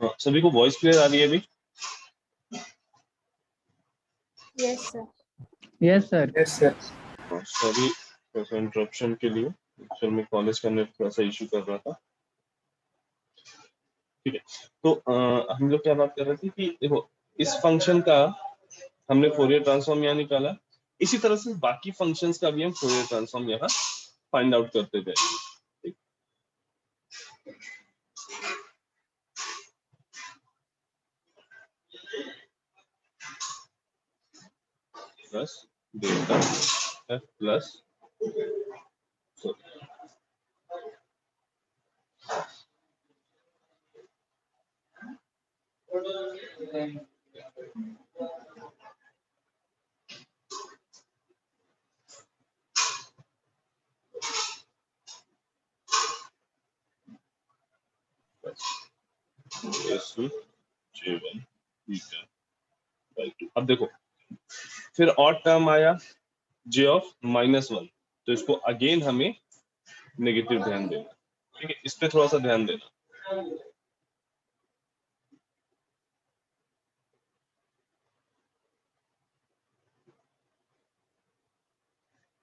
हाँ, सभी को वॉइस क्लियर आ रही है अभी? Yes sir. Yes sir. Yes sir. Sorry थोड़ा इंटरप्शन के लिए, फिर मैं कॉलेज का नेट थोड़ा सा इशू कर रहा था। ठीक है, तो हम लोग क्या बात कर रहे थे कि देखो इस फंक्शन का हमने फोरियर ट्रांसफॉर्म यहाँ निकाला, इसी तरह से बाकी फंक्शंस का भी हम फोरियर ट्रांसफॉर्म यहाँ फाइंड आउट करते जाएंगे। Plus delta F plus J1 beta by 2। अब देखो फिर और टर्म आया j ऑफ -1, तो इसको अगेन हमें नेगेटिव ध्यान देना। ठीक है, इस पे थोड़ा सा ध्यान देना।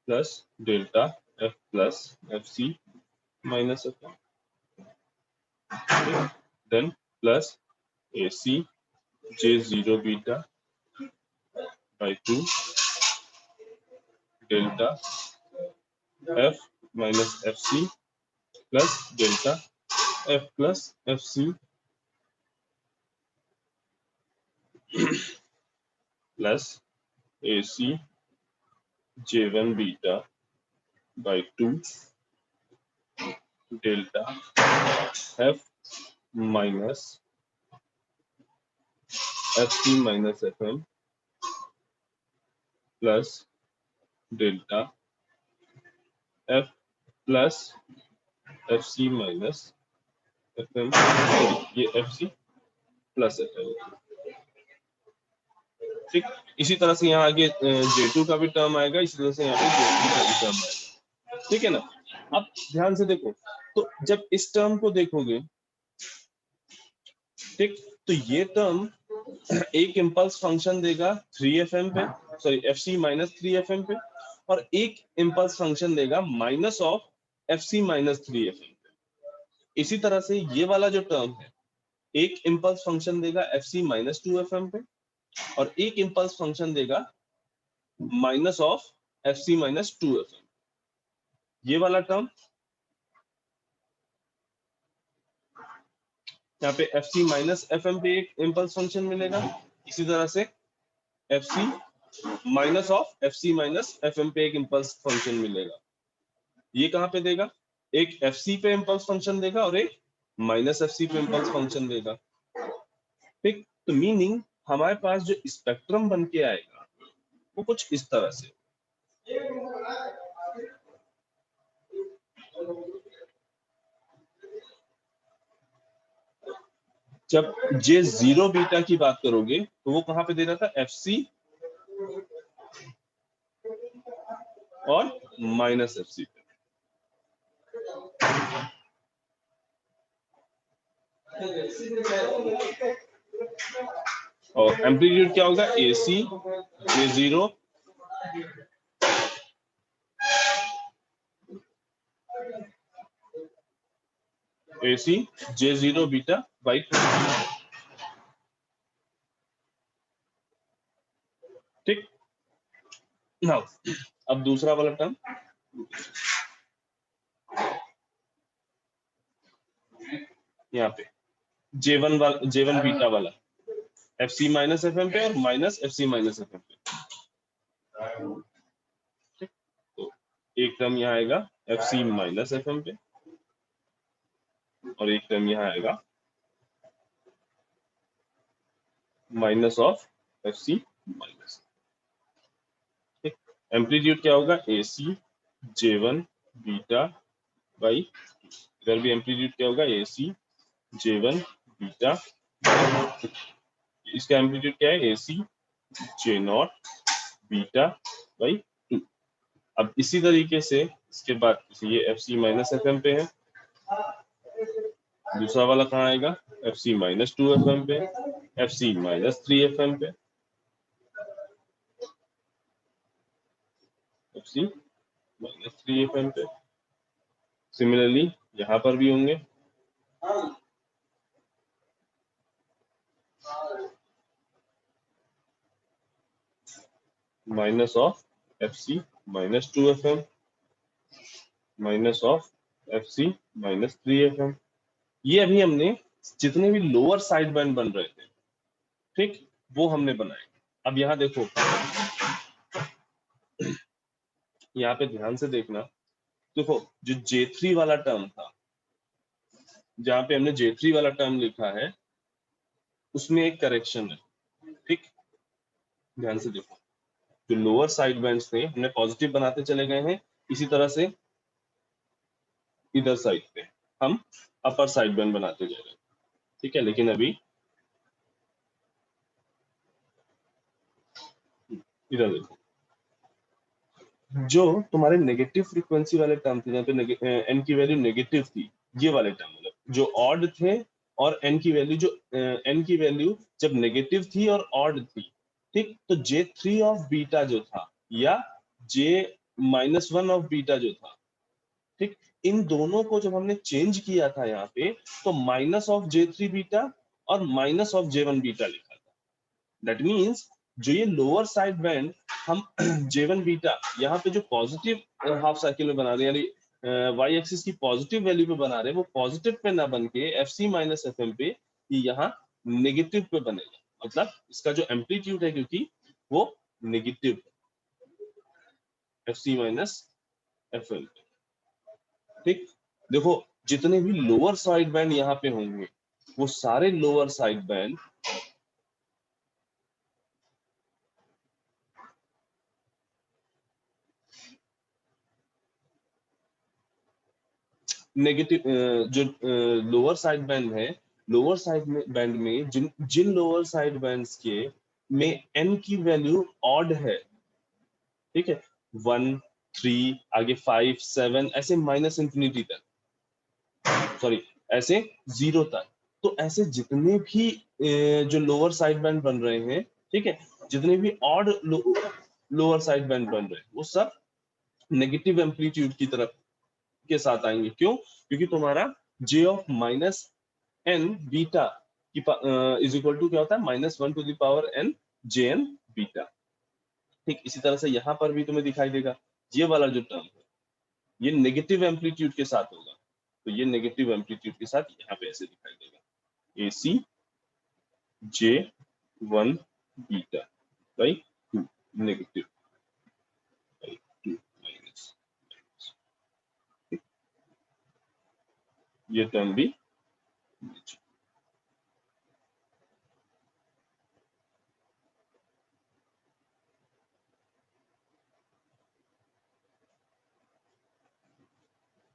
Plus delta F plus F C minus F, then plus A C J0 beta by 2 delta F minus F C plus delta F plus F C plus A C J1 beta by 2 delta F minus F C minus F M plus delta F plus F C minus F M, ये F C plus F M. ठीक, इसी तरह से यहाँ आगे J2 का भी term आएगा, इसी तरह से यहाँ पे J3 का भी टर्म आएगा। ठीक है ना? अब ध्यान से देखो, तो जब इस टर्म को देखोगे, ठीक, तो ये टर्म एक इम्पल्स फंक्शन देगा 3fm पे, सॉरी fc माइनस 3fm पे, और एक इम्पल्स फंक्शन देगा minus of fc minus 3fm पे। इसी तरह से ये वाला जो टर्म है, एक इम्पल्स फंक्शन देगा fc माइनस 2fm पे, और एक इम्पल्स फंक्शन देगा minus of fc minus 2fm। ये वाला टर्म यहाँ पे fc माइनस fm पे एक इम्पल्स फंक्शन मिलेगा, इसी तरह से fc minus of fc minus fm पे एक इम्पल्स फंक्शन मिलेगा। ये कहाँ पे देगा? एक fc पे इम्पल्स फंक्शन देगा और एक माइनस fc पे इम्पल्स फंक्शन देगा। ठीक, तो मीनिंग हमारे पास जो स्पेक्ट्रम बन के आएगा वो कुछ इस तरह से। जब J0 बीटा की बात करोगे तो वो कहां पे दे रहा था? fc और माइनस fc पे। और एम्पलीट्यूड क्या होगा? AC J0 AC J0 beta by 2। ठीक, नाउ अब दूसरा वाला टर्म, यहाँ पे J1 बीटा वाला fc माइनस fm पे और माइनस fc माइनस fm पे। ठीक, तो एक टर्म यहाँ आएगा fc माइनस fm पे और एक टर्म यहाँ आएगा माइनस ऑफ fc माइनस। ठीक, एम्पलीट्यूड क्या होगा? AC J1 बीटा बाई, इधर भी एम्पलीट्यूड क्या होगा? AC J1 बीटा, इसका एम्पलीट्यूड क्या है? AC J0 beta by 2। अब इसी तरीके से इसके बाद ये fc माइनस fm पे है, दूसरा वाला कहाँ आएगा? FC माइनस 2FM पे, FC माइनस 3FM पे, FC माइनस 3FM पे। सिमिलरली यहाँ पर भी होंगे minus of FC minus 2FM minus of FC minus 3FM। ये अभी हमने जितने भी लोअर साइड बैंड बन रहे थे, ठीक, वो हमने बनाए। अब यहाँ देखो, यहाँ पे ध्यान से देखना, देखो जो J3 वाला टर्म था, जहाँ पे हमने J3 वाला टर्म लिखा है, उसमें एक करेक्शन है, ठीक, ध्यान से देखो। जो लोअर साइड बैंड्स थे हमने पॉजिटिव बनाते चले गए हैं, इसी तरह से इधर साइड पे हम अपर साइड बैंड बनाते जा रहे हैं, ठीक है। लेकिन अभी इधर देखो, जो तुम्हारे नेगेटिव फ्रीक्वेंसी वाले टर्म थे, जहाँ पे एन की वैल्यू नेगेटिव थी, ये वाले टर्म मतलब जो ऑड थे, और एन की वैल्यू जो एन की वैल्यू जब नेगेटिव थी और ऑड थी, ठीक, तो J3 ऑफ बीटा जो था, या J-1 ऑफ बीटा जो था, ठीक, इन दोनों को जब हमने चेंज किया था यहाँ पे, तो माइनस ऑफ J3 बीटा और माइनस ऑफ J1 बीटा लिखा था। दैट मीन्स जो ये लोअर साइड बैंड हम J1 बीटा यहाँ पे जो पॉजिटिव हाफ साइकिल में बना रहे हैं, यानी वाई एक्सिस की पॉजिटिव वैल्यू पे बना रहे हैं, वो पॉजिटिव पे ना बन के FC माइनस FM पे ये यहाँ नेगेटिव पे बनेगा। मतलब इसका जो एम्पलीट्यूड है, क्योंकि वो नेगेटिव FC माइनस FM, ठीक। देखो जितने भी लोअर साइड बैंड यहाँ पे होंगे, वो सारे लोअर साइड बैंड नेगेटिव, जो लोअर साइड बैंड है, लोअर साइड बैंड में जिन जिन लोअर साइड बैंड्स के में n की वैल्यू ऑड है, ठीक है, 1, 3, आगे 5, 7, ऐसे माइनस इंफिनिटी तक, सॉरी ऐसे 0 तक, तो ऐसे जितने भी जो लोअर साइड बैंड बन रहे हैं, ठीक है, जितने भी ऑड लोअर साइड बैंड बन रहे हैं, वो सब नेगेटिव एम्पलीट्यूड की तरफ के साथ आएंगे। क्यों? क्योंकि तुम्हारा J of minus n beta की इज इक्वल टू क्या होता है, -1 to the power n Jn beta, ठीक। इसी तरह से यहाँ पर भी तुम्हें दिखाई देगा, ये वाला जो टर्म है, ये नेगेटिव एम्पलीट्यूड के साथ होगा, तो ये नेगेटिव एम्पलीट्यूड के साथ यहाँ पे ऐसे दिखाई देगा, AC J1 beta by 2 negative by 2 minus, ये टर्म भी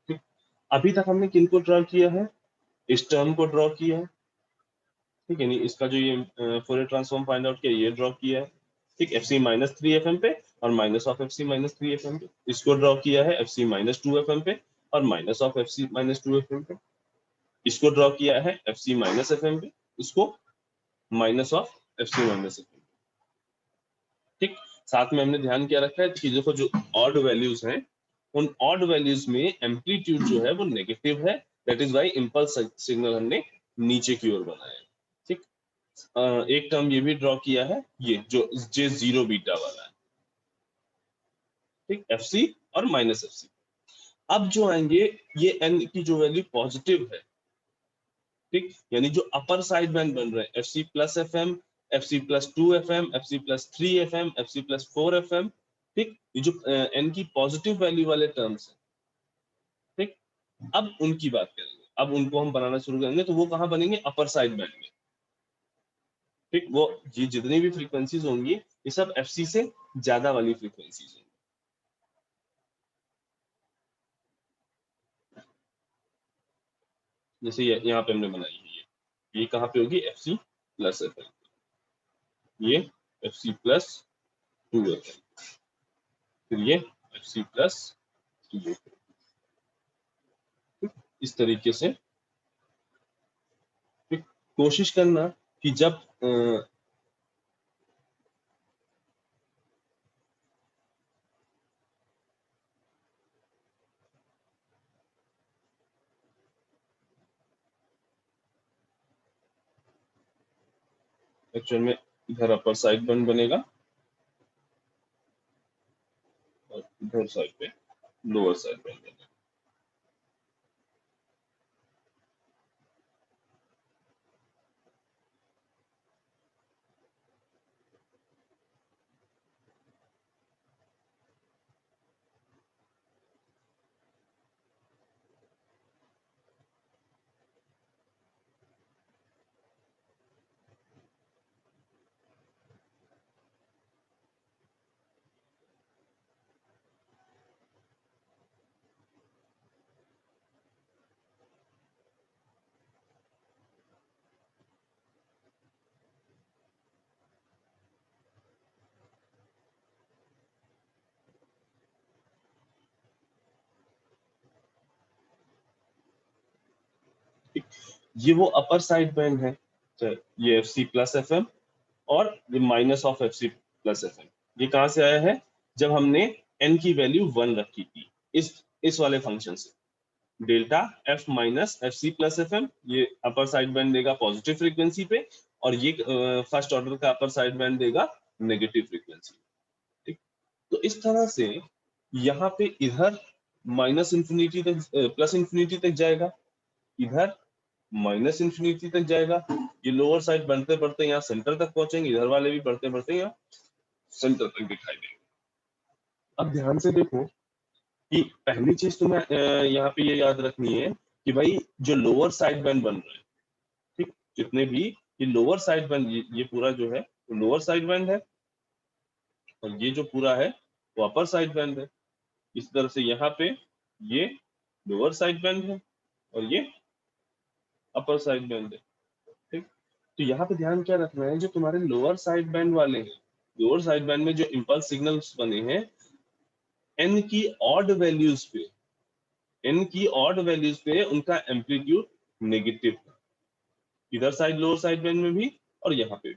ठीक। अभी तक हमने किनको ड्रॉ किया है, इस टर्म को ड्रॉ किया है, ठीक है, नहीं इसका जो ये फोरियर ट्रांसफॉर्म फाइंड आउट किया, ये ड्रॉ किया है, ठीक, FC माइनस 3FM पे और minus of FC minus 3FM पे। इसको ड्रॉ किया है FC माइनस 2FM पे और minus of FC minus 2FM पे। इसको ड्रॉ किया है FC माइनस FM पे, इसको minus of FC minus FM, ठीक। साथ में हमने ध्यान क्या रखा है कि देखो जो ऑड वैल्यूज हैं, उन ऑड वैल्यूज में एम्पलीट्यूड जो है वो नेगेटिव है, that is why impulse signal हमने नीचे की ओर बनाया है, ठीक। एक टर्म ये भी ड्रॉ किया है, ये जो J0 बीटा वाला है, ठीक, FC और माइनस FC। अब जो आएंगे, ये n की जो वैल्यू पॉजिटिव है, ठीक, यानी जो अपर साइड बैंड बन रहे हैं, FC plus FM, FC plus 2FM, FC plus 3FM, FC plus 4FM, ठीक, ये जो n की पॉजिटिव वैल्यू वाले टर्म्स हैं, ठीक। अब उनकी बात करेंगे, अब उनको हम बनाना शुरू करेंगे, तो वो कहाँ बनेंगे, अपर साइड बैंड में, ठीक। वो ये जितनी भी फ्रीक्वेंसीज होंगी, ये सब FC से ज्यादा वाली फ्रीक्वेंसीज होंगी। जैसे यहाँ पे हमने बनाई है, ये कहाँ पे होगी, FC प्लस FM, ये FC प्लस 2FM, फिर ये FC प्लस 2FM, इस तरीके से, ठीक। कोशिश करना कि जब एक्चुअल में इधर अपर साइड बैंड बनेगा और इधर साइड पे लोअर साइड बैंड बनेगा। ये वो अपर साइड बैंड है, तो ये F C plus F M और ये minus of F C plus F M. ये कहाँ से आया है? जब हमने एन की वैल्यू 1 रखी थी इस वाले फंक्शन से। Delta F minus F C plus F M, ये अपर साइड बैंड देगा पॉजिटिव फ्रीक्वेंसी पे, और ये फर्स्ट ऑर्डर का अपर साइड बैंड देगा नेगेटिव फ्रीक्वेंसी। ठीक, तो इस तरह से यहाँ पे इधर माइनस इंफिनिटी तक प्लस इंफिनिटी तक जाएगा, इधर माइनस इंफिनिटी तक जाएगा। ये लोअर साइड बढ़ते बढ़ते यहाँ सेंटर तक पहुंचेंगे, इधर वाले भी बढ़ते बढ़ते यहाँ सेंटर तक दिखाई देंगे। अब ध्यान से देखो कि पहली चीज तुम्हें यहाँ पे ये याद रखनी है कि भाई जो लोअर साइड बैंड बन रहे हैं, ठीक, जितने भी ये लोअर साइड बैंड, ये पूरा जो है वो लोअर साइड बैंड है, और ये जो पूरा है वो अपर साइड बैंड है। इस तरह से यहाँ पे ये लोअर साइड बैंड है और ये अपर साइड बैंड है। ठीक, तो यहाँ पे ध्यान क्या रखना है, जो तुम्हारे लोअर साइड बैंड वाले हैं, लोअर साइड बैंड में जो इंपल्स सिग्नल्स बने हैं, एन की ऑड वैल्यूज पे, एन की ऑड वैल्यूज पे उनका एम्पलीट्यूड नेगेटिव था, इधर साइड लोअर साइड बैंड में भी और यहाँ पे भी।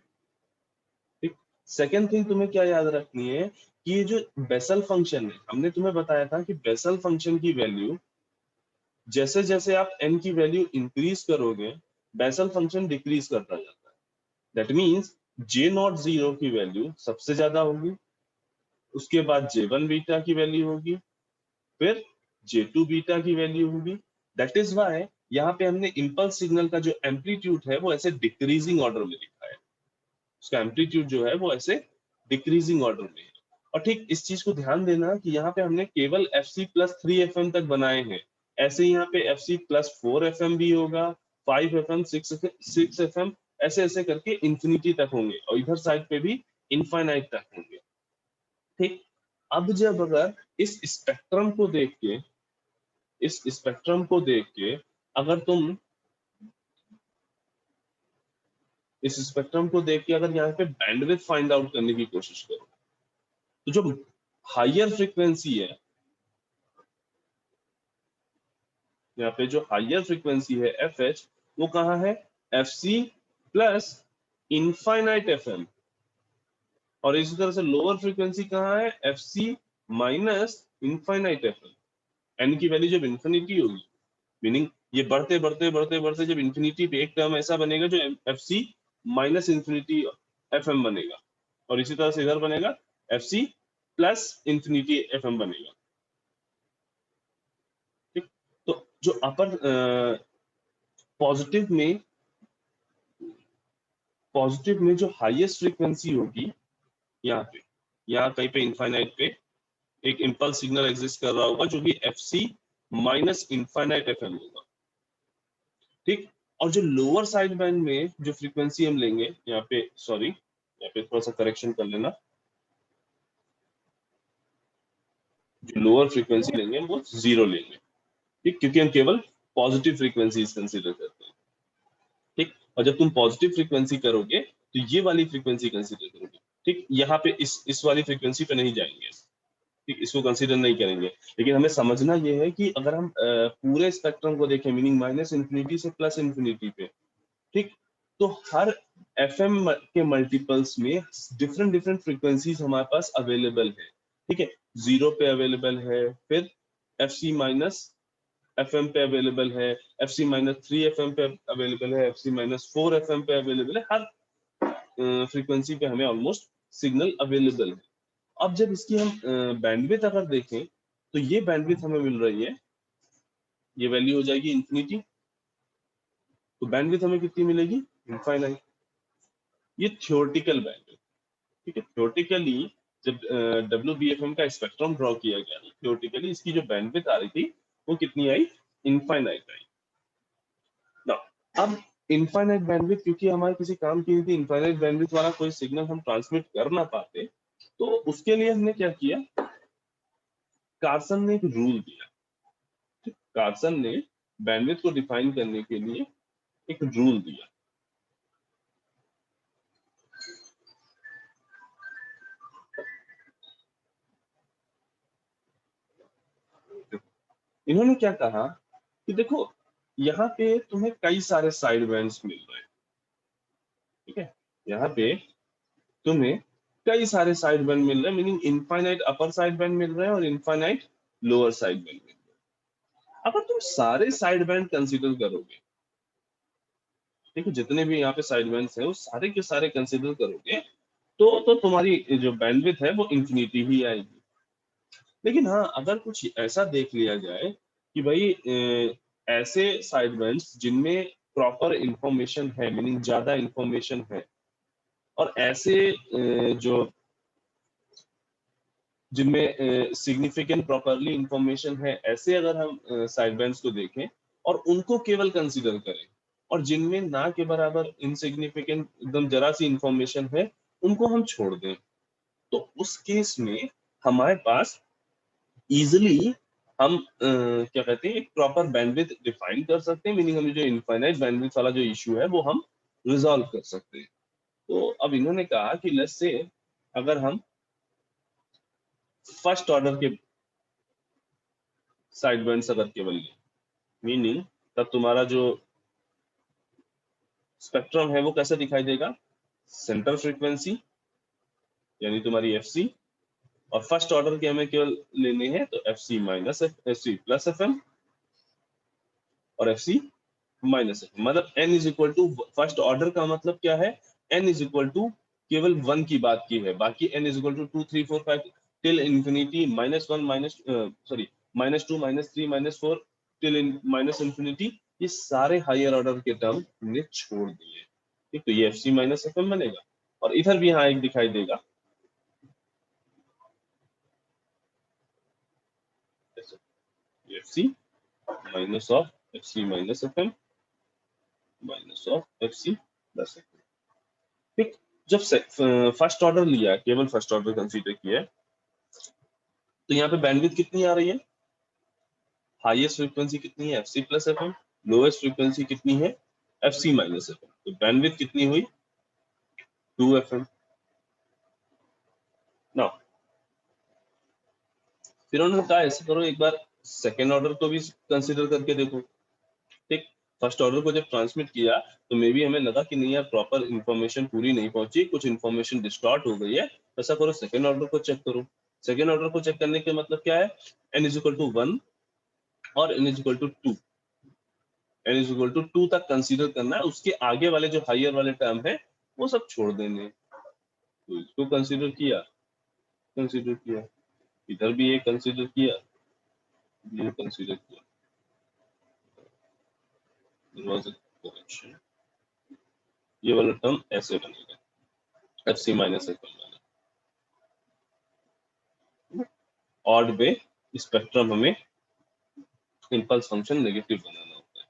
ठीक, सेकेंड थिंग तुम्हें क्या याद रखनी है कि ये जो बेसल फंक्शन है, हमने तुम्हें बताया था कि बेसल फंक्शन की वैल्यू जैसे जैसे आप एन की वैल्यू इंक्रीज करोगे, बेसल फंक्शन डिक्रीज करता जाता है। That means J not zero की वैल्यू सबसे ज्यादा होगी, उसके बाद J1 बीटा की वैल्यू होगी, फिर J2 बीटा की वैल्यू होगी। दैट इज व्हाई यहाँ पे हमने इंपल्स सिग्नल का जो एम्पलीट्यूड है वो ऐसे डिक्रीजिंग ऑर्डर में लिखा है, उसका एम्पलीट्यूड जो है वो ऐसे डिक्रीजिंग ऑर्डर में है। और ठीक इस चीज को ध्यान देना कि यहाँ पे हमने केवल एफ सी प्लस 3FM तक बनाए हैं, ऐसे यहाँ पे एफ सी प्लस 4FM भी होगा, 5FM, 6FM, ऐसे ऐसे करके इंफिनिटी तक होंगे, और इधर साइड पे भी इनफाइनाइट तक होंगे। ठीक, अब जब अगर इस स्पेक्ट्रम को देख के, इस स्पेक्ट्रम को देख के अगर तुम इस स्पेक्ट्रम को देख के अगर यहाँ पे बैंडविड्थ फाइंड आउट करने की कोशिश करो, तो जो हायर फ्रीक्वेंसी है, यहाँ पे जो हायर फ्रीक्वेंसी है FH, वो कहाँ है? FC प्लस इनफाइनाइट FM, और इसी तरह से लोअर फ्रीक्वेंसी कहाँ है? FC minus infinite FM। N की वैल्यू जब इन्फिनिटी होगी, मीनिंग ये बढ़ते बढ़ते बढ़ते बढ़ते जब इन्फिनिटी पे एक टर्म ऐसा बनेगा जो FC माइनस इन्फिनिटी FM बनेगा, और इसी तरह से इधर बनेगा FC प्लस इन्फिनिटी FM बनेगा। ठीक, तो जो अपर पॉजिटिव में जो हाईएस्ट फ्रीक्वेंसी होगी, यहाँ पे, यहाँ कहीं पे इनफाइनाइट पे एक इंपल्स सिग्नल एग्जिस्ट कर रहा होगा जो कि FC माइनस इनफाइनाइट FM होगा। ठीक, और जो लोअर साइड बैंड में जो फ्रीक्वेंसी हम लेंगे, यहाँ पे सॉरी, यहाँ पे थोड़ा सा करेक्शन कर लेना, जो लोअर फ्रीक्वेंसी लेंगे वो 0 लेंगे। ठीक, क्योंकि हम केवल पॉजिटिव फ्रीक्वेंसी कंसीडर करते हैं। ठीक, और जब तुम पॉजिटिव फ्रीक्वेंसी करोगे तो ये वाली फ्रीक्वेंसी कंसीडर करोगे। ठीक, यहाँ पे इस वाली फ्रीक्वेंसी पे नहीं जाएंगे, ठीक, इसको कंसीडर नहीं करेंगे। लेकिन हमें समझना ये है कि अगर हम पूरे स्पेक्ट्रम को देखें, मीनिंग माइनस इन्फिनिटी से प्लस इन्फिनिटी पे, ठीक, तो हर FM के मल्टीपल्स में डिफरेंट डिफरेंट फ्रीक्वेंसीज हमारे पास अवेलेबल है, ठीक है। 0 पे अवेलेबल है, फिर FC माइनस FM पे अवेलेबल है, FC माइनस 3 FM पे अवेलेबल है, FC माइनस 4 FM पे अवेलेबल है। हर फ्रीक्वेंसी पे हमें ऑलमोस्ट सिग्नल अवेलेबल है। अब जब इसकी हम बैंडविड्थ अगर देखें तो ये बैंडविड्थ हमें मिल रही है, ये वैल्यू हो जाएगी इंफिनिटी, तो बैंडविड्थ हमें कितनी मिलेगी? इनफाइनाइट। ये थ्योरेटिकल बैंडविड्थ, ठीक है। थ्योरेटिकली जब WBFM का स्पेक्ट्रम ड्रॉ किया गया, थ्योरेटिकली इसकी जो बैंडविड्थ आ रही थी वो कितनी आई? इनफाइनाइट आई ना। अब इनफाइनाइट बैंडविड्थ क्योंकि हमारे किसी काम की नहीं थी, इनफाइनाइट बैंडविड्थ वाला कोई सिग्नल हम ट्रांसमिट कर ना पाते, तो उसके लिए हमने क्या किया, कार्सन ने एक रूल दिया। कार्सन ने बैंडविड्थ को डिफाइन करने के लिए एक रूल दिया। इन्होंने क्या कहा कि देखो यहाँ पे तुम्हें कई सारे साइड बैंड्स मिल रहे हैं, ठीक है। यहाँ पे तुम्हें कई सारे साइड बैंड मिल रहे हैं, meaning infinite upper side band मिल रहे हैं और इनफाइनाइट लोअर साइड बैंड मिल रहे हैं। अगर तुम सारे साइड बैंड कंसीडर करोगे, ठीक है, जितने भी यहाँ पे साइड बैंड्स हैं वो सारे के सारे कंसीडर करोगे, तो तुम्हारी जो बैंडविड्थ है वो इंफिनिटी ही आएगी। लेकिन हाँ, अगर कुछ ऐसा देख लिया जाए कि भाई ऐसे साइड बैंड्स जिनमें प्रॉपर इंफॉर्मेशन है, मीनिंग ज्यादा इंफॉर्मेशन है, और ऐसे जो जिनमें सिग्निफिकेंट प्रॉपरली इंफॉर्मेशन है, ऐसे अगर हम साइड बैंड्स को देखें और उनको केवल कंसीडर करें, और जिनमें ना के बराबर इनसिग्निफिकेंट एकदम जरा सी इंफॉर्मेशन है उनको हम छोड़ दें, तो उस केस में हमारे पास इजिली हम क्या कहते हैं, एक प्रॉपर बैंडविड्थ डिफाइन कर सकते हैं, मीनिंग हमें जो इनफाइनाइट बैंडविड्थ वाला जो इशू है वो हम रिजॉल्व कर सकते हैं। तो अब इन्होंने कहा कि लेट्स से अगर हम फर्स्ट ऑर्डर के साइड बैंड्स अगर केवल लें, मीनिंग तब तुम्हारा जो स्पेक्ट्रम है वो कैसे दिखाई देगा? सेंटर फ्रीक्वेंसी यानी तुम्हारी FC, और फर्स्ट ऑर्डर के हमें केवल लेने हैं तो FC minus FC plus FM और FC माइनस FM। मतलब n is equal to, first order का मतलब क्या है, n इज इक्वल टू केवल 1 की बात की है, बाकी n is equal to 2 3 4 5 till infinity, -1 minus sorry -2 -3 -4 till minus infinity, ये सारे हायर ऑर्डर के टर्म हमने छोड़ दिए, ठीक। तो ये FC माइनस FM बनेगा, और इधर भी यहाँ एक दिखाई देगा ये FC minus of FC minus FM minus of FC plus FM, ठीक। जब फर्स्ट ऑर्डर लिया, केवल फर्स्ट ऑर्डर कंसीडर किया, तो यहाँ पे बैंडविड्थ कितनी आ रही है? हाईएस्ट फ्रीक्वेंसी कितनी है? FC plus FM। Lowest frequency कितनी है? FC minus FM। तो बैंडविड्थ कितनी हुई? 2FM। ना फिर उन्होंने कहा ऐसे करो, एक बार सेकेंड ऑर्डर को भी कंसीडर करके देखो, ठीक। फर्स्ट ऑर्डर को जब ट्रांसमिट किया तो मे बी हमें लगा कि नहीं यार, प्रॉपर इंफॉर्मेशन पूरी नहीं पहुंची, कुछ इंफॉर्मेशन डिस्टॉर्ट हो गई है, ऐसा करो सेकेंड ऑर्डर को चेक करो। सेकेंड ऑर्डर को चेक करने के मतलब क्या है? n इज इक्वल टू 1 और n is equal to 2, n is equal to 2 तक कंसीडर करना है, उसके आगे वाले जो हायर वाले टर्म है वो सब छोड़ देने। तो इसको कंसीडर किया, कंसीडर किया, इधर भी ये कंसीडर किया, ये कंसीडर किया, करेक्शन, ये वाला टर्म ऐसे बनेगा, FC माइनस FM वाला। ऑड वे स्पेक्ट्रम हमें इम्पल्स फंक्शन नेगेटिव बनाना होता है,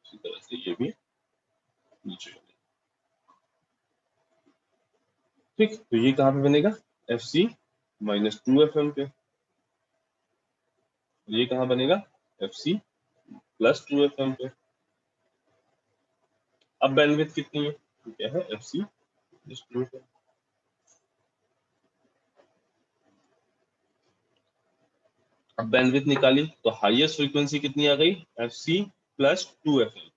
इसी तरह से ये भी नीचे, ठीक। तो ये कहाँ पे बनेगा? FC माइनस 2FM पे। ये कहाँ बनेगा? FC प्लस 2FM पे। अब बैंडविड्थ कितनी है? तो क्या है? FC plus 2FM। अब बैंडविड्थ निकाली तो हाईएस्ट फ्रीक्वेंसी कितनी आ गई? FC plus 2FM।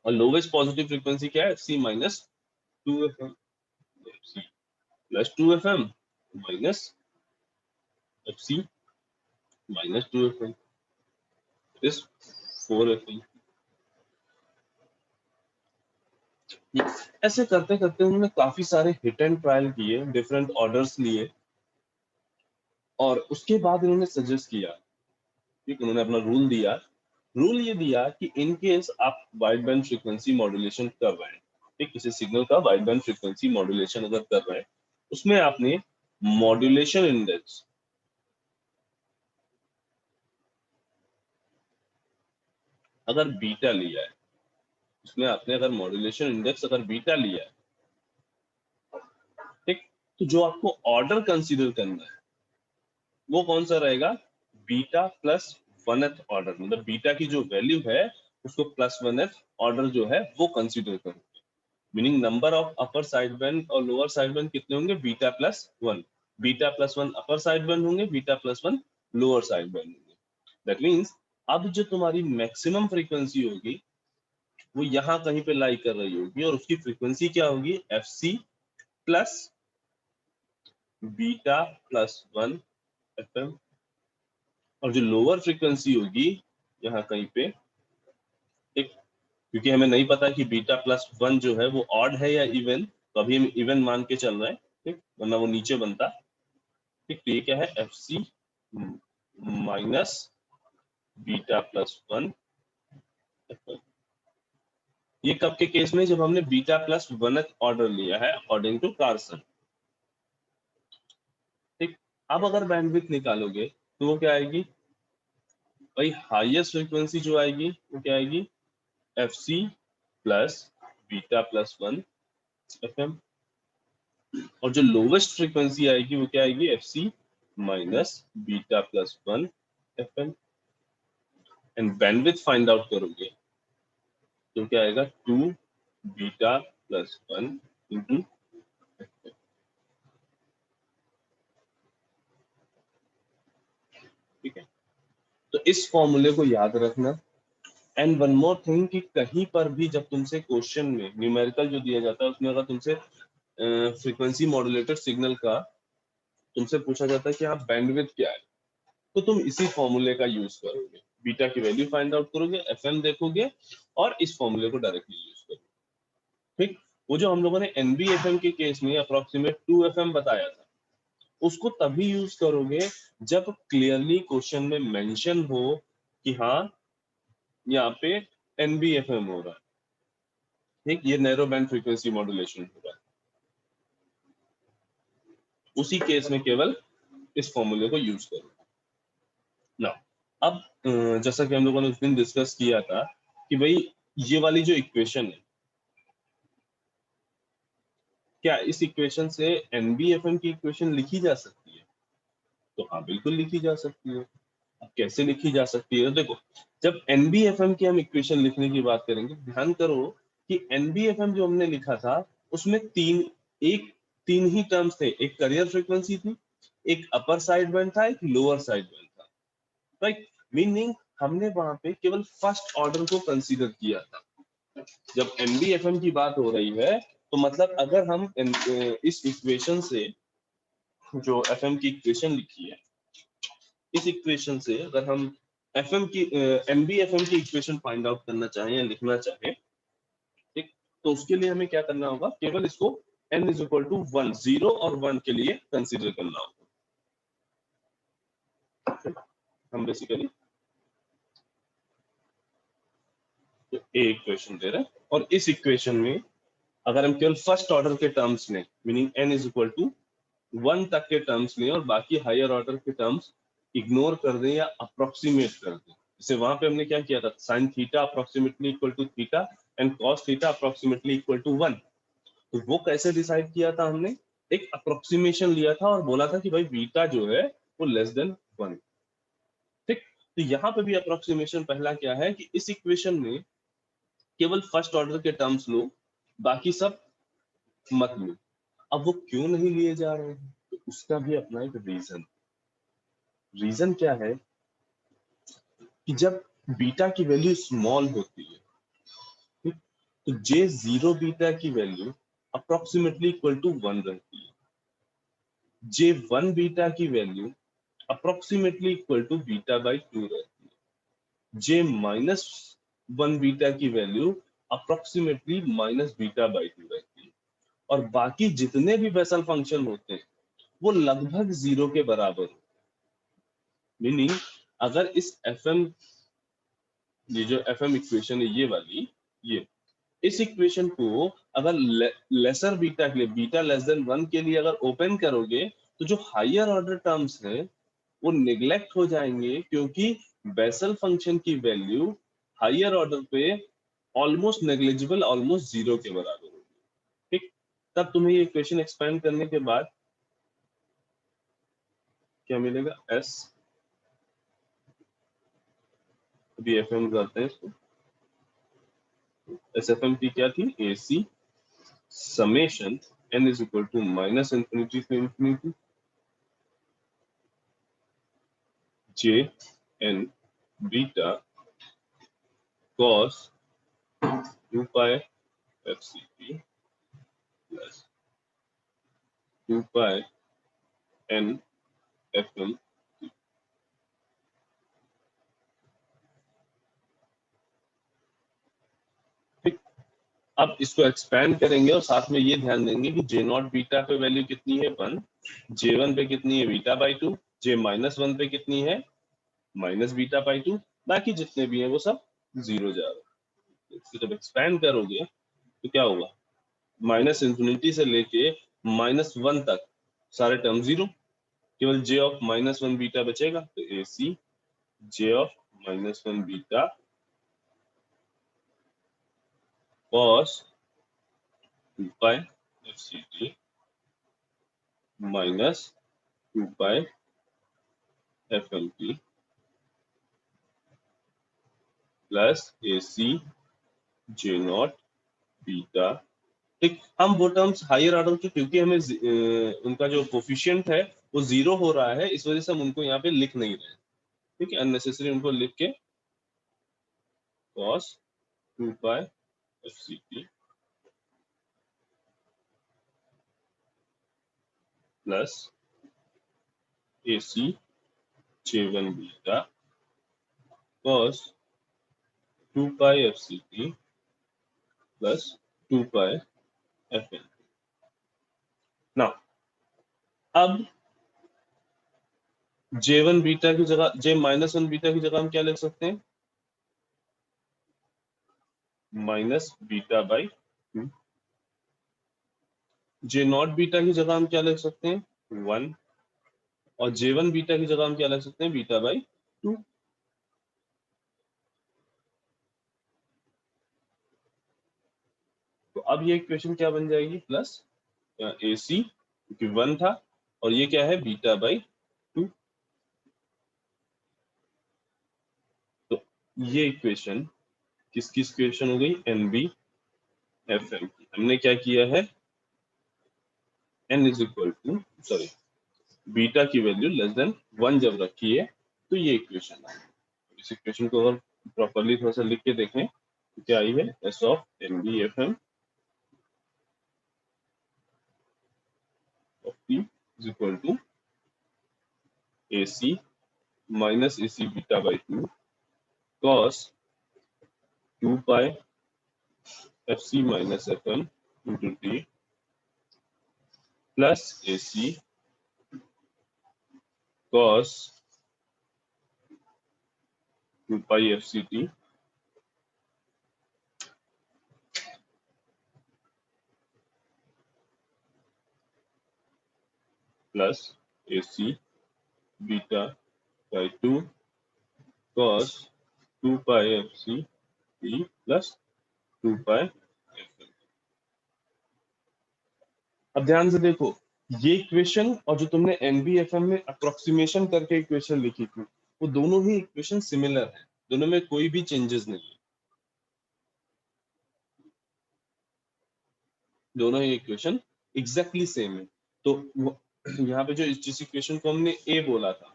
और लोवेस्ट पॉजिटिव फ्रीक्वेंसी क्या है, FC minus 2fm, FC plus 2fm minus FC minus 2fm is 4fm। ऐसे करते करते उन्होंने काफी सारे हिट एंड ट्रायल किए, डिफरेंट ऑर्डर्स लिए, और उसके बाद इन्होंने सजेस्ट किया, ठीक, उन्होंने अपना रूल दिया। रूल ये दिया कि इन केस आप वाइड बैंड फ्रीक्वेंसी मॉड्यूलेशन कर रहे हैं, ठीक, किसी सिग्नल का वाइड बैंड फ्रीक्वेंसी मॉड्यूलेशन अगर कर रहे हैं, उसमें आपने मॉड्यूलेशन इंडेक्स अगर बीटा लिया है, उसमें आपने अगर मॉड्यूलेशन इंडेक्स अगर बीटा लिया है, ठीक, तो जो आपको ऑर्डर कंसीडर करना है वो कौन सा रहेगा, बीटा प्लस 1th ऑर्डर, मतलब बीटा की जो वैल्यू है उसको प्लस 1th ऑर्डर जो है वो कंसीडर करो। Meaning number of upper side band और लोअर साइड बैंड कितने होंगे, beta plus 1, beta plus 1 upper side band होंगे, beta plus 1 lower side band होंगे। दैट मींस अब जो तुम्हारी मैक्सिमम फ्रीक्वेंसी होगी वो यहाँ कहीं पे लाई कर रही होगी, और उसकी फ्रीक्वेंसी क्या होगी, F C plus beta plus 1 F M. और जो लोअर फ्रीक्वेंसी होगी यहाँ कहीं पे, ठीक, क्योंकि हमें नहीं पता कि बीटा प्लस 1 जो है वो ऑड है या इवन, तो अभी हम इवन मान के चल रहे हैं, ठीक, वरना वो नीचे बनता, ठीक। तो ये क्या है, F C minus beta plus 1। ये कब के केस में, जब हमने बीटा प्लस 1th ऑर्डर लिया है अकॉर्डिंग टू कार्सन, ठीक। अब अगर बैंडविड्थ निकालोगे तो वो क्या आएगी भाई, हाईएस्ट फ्रीक्वेंसी जो आएगी वो क्या आएगी, F C plus beta plus 1 F M. और जो लोवेस्ट फ्रीक्वेंसी आएगी वो क्या आएगी, F C minus beta plus 1 F M. And bandwidth find out करोगे तो क्या आएगा, 2 बीटा प्लस 1 इंटू, ठीक है। तो इस फॉर्मूले को याद रखना। एंड वन मोर थिंग कि कहीं पर भी जब तुमसे क्वेश्चन में न्यूमेरिकल जो दिया जाता है उसमें अगर तुमसे फ्रीक्वेंसी मॉड्यूलेटेड सिग्नल का तुमसे पूछा जाता है कि हाँ बैंडविड्थ क्या है, तो तुम इसी फॉर्मूले का यूज करोगे, बीटा की वैल्यू फाइंड आउट करोगे, एफएम देखोगे और इस फॉर्मूले को डायरेक्टली यूज करोगे, ठीक। वो जो हम लोगों ने एनबीएफएम के केस में अप्रोक्सीमेट 2fm बताया था, उसको तभी यूज करोगे जब क्लियरली क्वेश्चन में मेंशन हो कि हाँ यहाँ पे एनबीएफएम हो रहा है, ठीक, ये नैरो बैंड फ्रीक्वेंसी मॉड्यूलेशन हो रहा है, उसी केस में केवल इस फॉर्मूले को यूज करो ना। अब जैसा कि हम लोगों ने उस दिन डिस्कस किया था कि भाई ये वाली जो इक्वेशन है, क्या इस इक्वेशन से एनबीएफएम की इक्वेशन लिखी जा सकती है, तो हाँ बिल्कुल लिखी जा सकती है। अब कैसे लिखी जा सकती है, तो देखो, जब एनबीएफएम की हम इक्वेशन लिखने की बात करेंगे, ध्यान करो कि एनबीएफएम जो हमने लिखा था उसमें तीन ही टर्म्स थे, एक करियर फ्रीक्वेंसी थी, एक अपर साइड बैंड था, एक लोअर साइड बैंड था, राइट। मीनिंग हमने वहां पे केवल फर्स्ट ऑर्डर को कंसीडर किया था। जब एनबीएफएम की बात हो रही है तो मतलब अगर हम इस इक्वेशन से जो एफएम की इक्वेशन लिखी है, इस इक्वेशन से अगर हम एफएम की एनबीएफएम की इक्वेशन फाइंड आउट करना चाहें या लिखना चाहें, ठीक, तो उसके लिए हमें क्या करना होगा, केवल इसको n इज इक्वल टू 1, 0 और 1 के लिए कंसीडर करना होगा, ठीक? हम बेसिकली तो ए इक्वेशन दे रहे हैं, और इस इक्वेशन में अगर हम केवल फर्स्ट ऑर्डर के टर्म्स में, meaning n is equal to 1 तक के टर्म्स में, और बाकी हायर ऑर्डर के टर्म्स इग्नोर कर दें या अप्रोक्सीमेट कर दें, जैसे वहां पे हमने क्या किया था, sine theta approximately equal to theta and cos theta approximately equal to 1। तो वो कैसे डिसाइड किया था हमने, एक अप्रोक्सीमेशन लिया था और बोला था कि भाई बीटा जो है वो लेस देन 1, ठीक। तो यहाँ पे भी अप्रोक्सीमेशन पहला क्या है कि इस इक्वेशन में केवल फर्स्ट ऑर्डर के टर्म्स लो, बाकी सब मत लो। अब वो क्यों नहीं लिए जा रहे हैं, तो उसका भी अपना एक रीजन क्या है कि जब बीटा की वैल्यू स्मॉल होती है, ठीक, तो J0 बीटा की वैल्यू अप्रोक्सीमेटली इक्वल टू 1 रहती है। J1 बीटा की value approximately equal to beta by 2 रहती है। J माइनस 1 बीटा की value approximately minus beta by 2 रहती है। और बाकी जितने भी बेसल फंक्शन होते हैं वो लगभग 0 के बराबर हो। मीनिंग अगर इस fm, ये जो fm इक्वेशन है ये वाली, ये इस इक्वेशन को अगर लेसर बीटा के लिए, बीटा लेस देन 1 के लिए अगर ओपन करोगे तो जो हायर ऑर्डर टर्म्स है वो निग्लेक्ट हो जाएंगे, क्योंकि बेसल फंक्शन की वैल्यू हायर ऑर्डर पे ऑलमोस्ट नेग्लिजिबल, ऑलमोस्ट 0 के बराबर होगी। ठीक, तब तुम्हें ये इक्वेशन एक्सपेंड करने के बाद क्या मिलेगा? s, अभी fm करते हैं इसको। SFM की क्या थी? AC summation n is equal to minus infinity to infinity j n beta cos 2 pi fct plus 2 pi n fm। ठीक, अब इसको एक्सपैंड करेंगे और साथ में ये ध्यान देंगे कि जे नॉट बीटा पे वैल्यू कितनी है? 1, J1 पे कितनी है? बीटा बाई 2, J माइनस 1 पे कितनी है? माइनस बीटा बाई 2, बाकी जितने भी हैं वो सब 0 जा रहे हैं। इसको जब एक्सपैंड करोगे तो क्या होगा? माइनस इंफिनिटी से लेके -1 तक सारे टर्म 0, केवल j ऑफ -1 बीटा बचेगा। तो AC j of -1 beta cos 2 pi fct minus 2 pi fmt plus AC j not beta. ठीक, हम वो टर्म्स हायर ऑर्डर के, क्योंकि हमें उनका जो कोफिशिएंट है वो 0 हो रहा है, इस वजह से हम उनको यहाँ पे लिख नहीं रहे। ठीक है, अननेसेसरी उनको लिख के cos 2 pi fct plus AC J1 beta cos 2 pi fct plus 2 pi fn। Now अब J1 बीटा की जगह, J माइनस 1 बीटा की जगह हम क्या लिख सकते हैं? Minus beta by 2। J not beta की जगह हम क्या लिख सकते हैं? 1। और J1 बीटा की जगह हम क्या लिख सकते हैं? Beta by 2। तो अब ये इक्वेशन क्या बन जाएगी? प्लस AC, क्योंकि 1 था, और ये क्या है? Beta by 2। तो ये इक्वेशन किसकी इक्वेशन हो गई? NB FM की। हमने क्या किया है? n is equal to, sorry, beta की वैल्यू लेस देन 1 जब रखी है तो ये इक्वेशन है। इस इक्वेशन को अगर प्रॉपर्ली थोड़ा सा लिख के देखें तो क्या आई है? S of NB FM of T is equal to AC minus AC beta by 2 cos 2 pi FC minus FM into T plus AC cos 2 pi FCT plus AC beta by 2 cos 2 pi FCT plus 2 pi FM। अब ध्यान से देखो, ये equation और जो तुमने NBFM में approximation करके इक्वेशन लिखी थी, वो दोनों ही इक्वेशन सिमिलर है, दोनों में कोई भी चेंजेस नहीं है, दोनों ही इक्वेशन एग्जैक्टली सेम है। तो यहाँ पे जो जिस इक्वेशन को हमने A बोला था,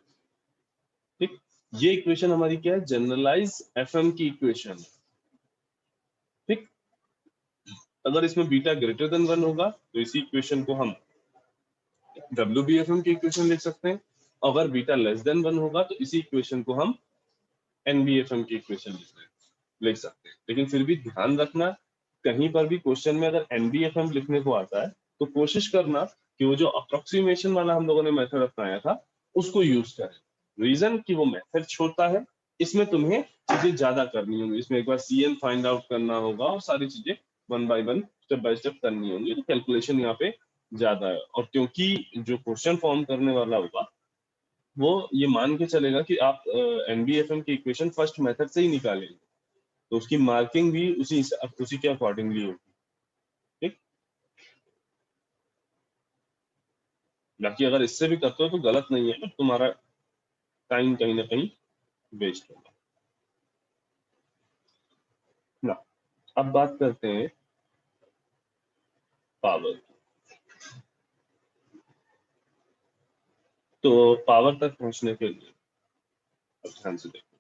ठीक, ये इक्वेशन हमारी क्या है? जनरलाइज FM की इक्वेशन है। ठीक, अगर इसमें बीटा ग्रेटर देन 1 होगा तो इसी इक्वेशन को हम WBFM की इक्वेशन लिख सकते हैं। अगर बीटा लेस देन 1 होगा तो इसी इक्वेशन को हम NBFM की इक्वेशन लिख सकते हैं। लेकिन फिर भी ध्यान रखना, कहीं पर भी क्वेश्चन में अगर NBFM लिखने को आता है तो कोशिश करना कि वो जो अप्रोक्सीमेशन वाला हम लोगों ने मेथड अपनाया था उसको यूज करें। रीजन कि वो मेथड छोटा है, इसमें तुम्हें चीजें ज्यादा करनी होंगी, इसमें एक बार CN फाइंड आउट करना होगा और सारी चीजें one by one step by step करनी होंगी, तो कैलकुलेशन यहाँ पे ज्यादा है। और क्योंकि जो क्वेश्चन फॉर्म करने वाला होगा वो ये मान के चलेगा कि आप NBFM की इक्वेशन फर्स्ट मेथड से ही निकालेंगे, तो उसकी मार्किंग भी उसी के अकॉर्डिंगली होगी। ठीक, बाकी अगर इससे भी करते हो तो गलत नहीं है, तो तुम्हारा टाइम कहीं ना कहीं वेस्ट होगा ना। अब बात करते हैं पावर की। तो पावर तक पहुंचने के लिए अब ध्यान से देखो,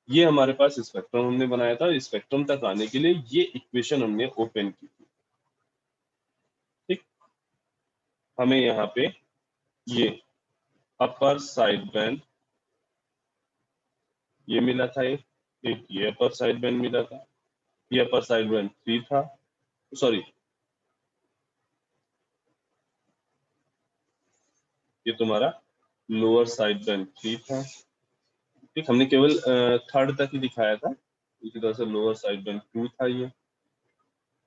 ये हमारे पास स्पेक्ट्रम हमने बनाया था, स्पेक्ट्रम तक आने के लिए ये इक्वेशन हमने ओपन की थी। ठीक, हमें यहाँ पे ये अपर साइड बैंड ये मिला था, एक ये अपर साइड बैंड मिला था, ये अपर साइड बैंड 3 था, सॉरी ये तुम्हारा लोअर साइड बैंड 3 था। ठीक, हमने केवल थर्ड तक ही दिखाया था, इसी तरह से लोअर साइड बैंड 2 था, ये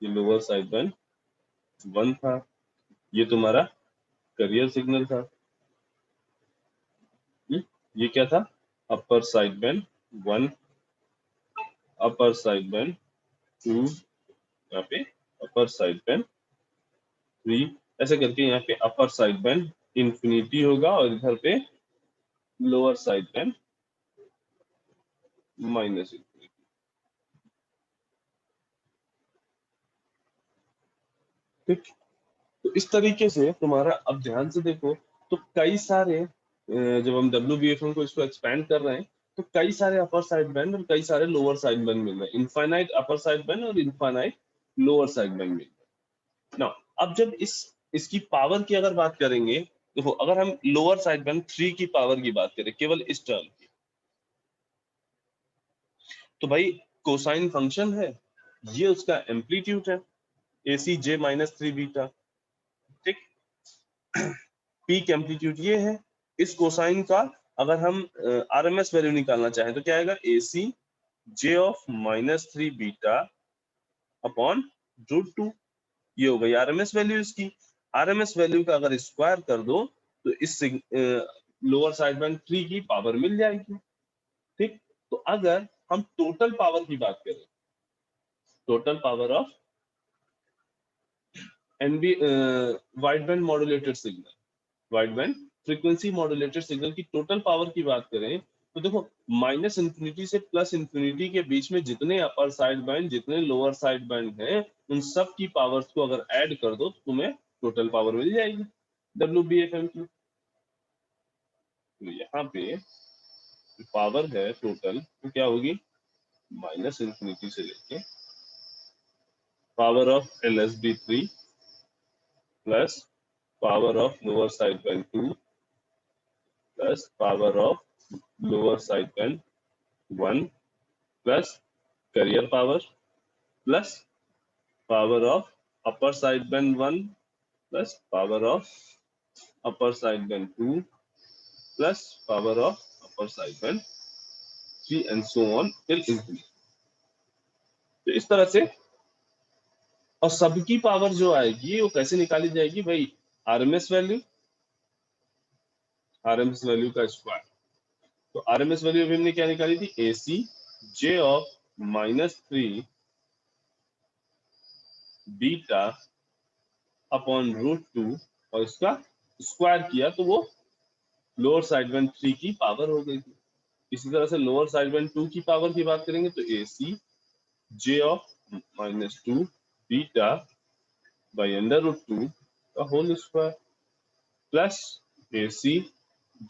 लोअर साइड बैंड 1 था, ये तुम्हारा करियर सिग्नल था। ये क्या था, अपर side band 1, upper side band 2, यहाँ पे अपर साइड बैंड 3, ऐसे करके यहाँ पे अपर साइड बैंड इंफिनिटी होगा और इधर पे lower side band minus infinity. ठीक, तो इस तरीके से तुम्हारा, अब ध्यान से देखो, तो कई सारे जब हम WBFM को इसको एक्सपेंड कर रहे हैं तो कई सारे अपर साइड बैंड और कई सारे लोअर साइड बैंड मिल रहे हैं, इनफाइनाइट अपर साइड बैंड और इनफाइनाइट लोअर साइड बैंड मिल रहे हैं ना। अब जब इसकी पावर की अगर बात करेंगे, देखो अगर हम लोअर साइड बैंड 3 की पावर की बात करें केवल इस टर्म की, तो भाई कोसाइन फंक्शन है, ये उसका एम्पलीट्यूड है AC J-3 बीटा। ठीक, पीक एम्पलीट्यूड ये है, इस कोसाइन का अगर हम RMS वैल्यू निकालना चाहें तो क्या आएगा, AC J-3 बीटा अपॉन √2, ये हो गई RMS वैल्यू इसकी। RMS वैल्यू का अगर स्क्वायर कर दो तो इस लोअर साइड बैंड 3 की पावर मिल जाएगी। ठीक, तो अगर हम टोटल पावर की बात करें, total power of NB wide band modulated signal, wide band frequency modulated signal की टोटल पावर की बात करें तो देखो माइनस इंफिनिटी से प्लस इंफिनिटी के बीच में जितने अपर साइड बैंड जितने लोअर साइड बैंड हैं उन सब की पावर्स को अगर ऐड कर दो तो तुम्हें टोटल पावर मिल जाएगी WBFM की। तो यहाँ पे पावर है टोटल तो क्या होगी, माइनस इंफिनिटी से लेके power of LSB3 plus power of lower side band 2 plus power of lower side band 1 plus carrier power plus power of upper side band 1 plus power of upper side band 2 plus power of upper side band 3 and so on till infinity. तो इस तरह से, और सबकी power जो आएगी वो कैसे निकाली जाएगी भाई, RMS वैल्यू, RMS वैल्यू का स्क्वायर। तो RMS वैल्यू अभी हमने क्या निकाली थी, AC J-3 बीटा अपॉन √2 और इसका स्क्वायर किया तो वो लोअर साइड बैंड 3 की पावर हो गई थी। इसी तरह से लोअर साइड बैंड 2 की पावर की बात करेंगे तो AC J-2 बीटा बाई √2 का whole square plus AC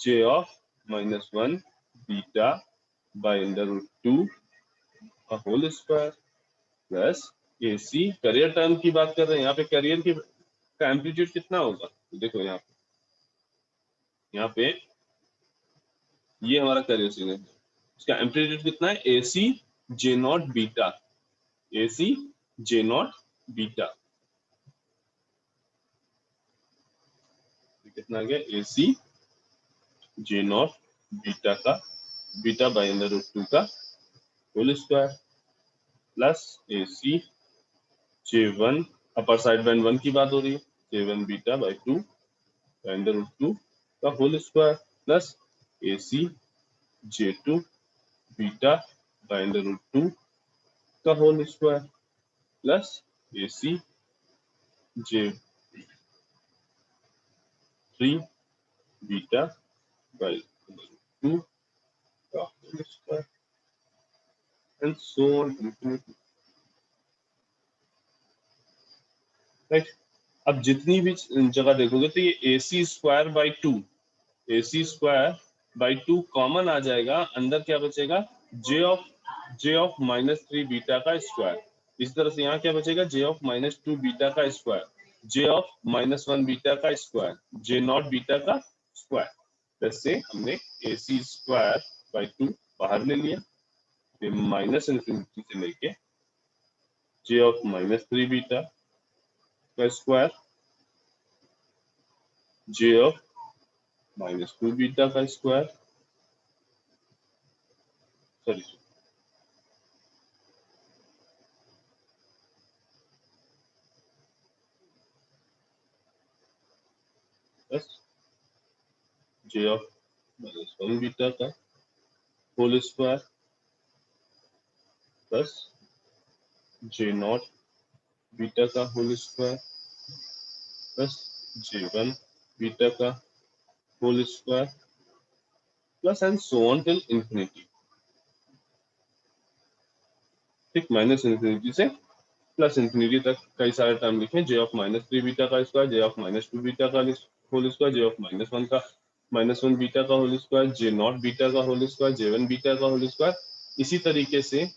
J-1 beta by √2 का whole square plus A C carrier term की बात कर रहे हैं, यहाँ पे करियर की का एम्पलीट्यूड कितना होगा, देखो यहाँ पे ये हमारा करियर सिग्नल, इसका एम्पलीट्यूड कितना है, A C J naught beta, A C J naught beta, कितना आ गया, A C J naught beta का, बीटा बाई अंडर रूट 2 का whole square plus A C J one, upper side band 1 की बात हो रही है, J one beta by 2 by under root 2 का whole square plus A C J two beta by under root 2 का whole square plus A C J three beta by 2 का whole square and so on infinity. Right, अब जितनी भी जगह देखोगे तो ये A C square by 2, A C square by 2 common आ जाएगा, अंदर क्या बचेगा, जे ऑफ -3 बीटा का स्क्वायर, इस तरह से यहाँ क्या बचेगा, जे ऑफ -2 बीटा का स्क्वायर, जे ऑफ -1 बीटा का स्क्वायर, जे नॉट बीटा का स्क्वायर। जैसे हमने ए सी स्क्वायर बाई 2 बाहर ले लिया, माइनस इनफिनिटी से लेके जे ऑफ -3 बीटा का स्क्वायर, जे ऑफ -2 बीटा का square, sorry plus J of -1 beta का whole square plus J naught beta का whole square plus J one beta का whole square plus and so on till infinity. ठीक, minus infinity से plus infinity तक कई सारे term लिखे, J of -3 beta का स्क्वायर, जे ऑफ -2 बीटा का whole square, J of -1 beta का whole square, J naught beta का whole square, J one beta का होल स्क्वायर। इसी तरीके से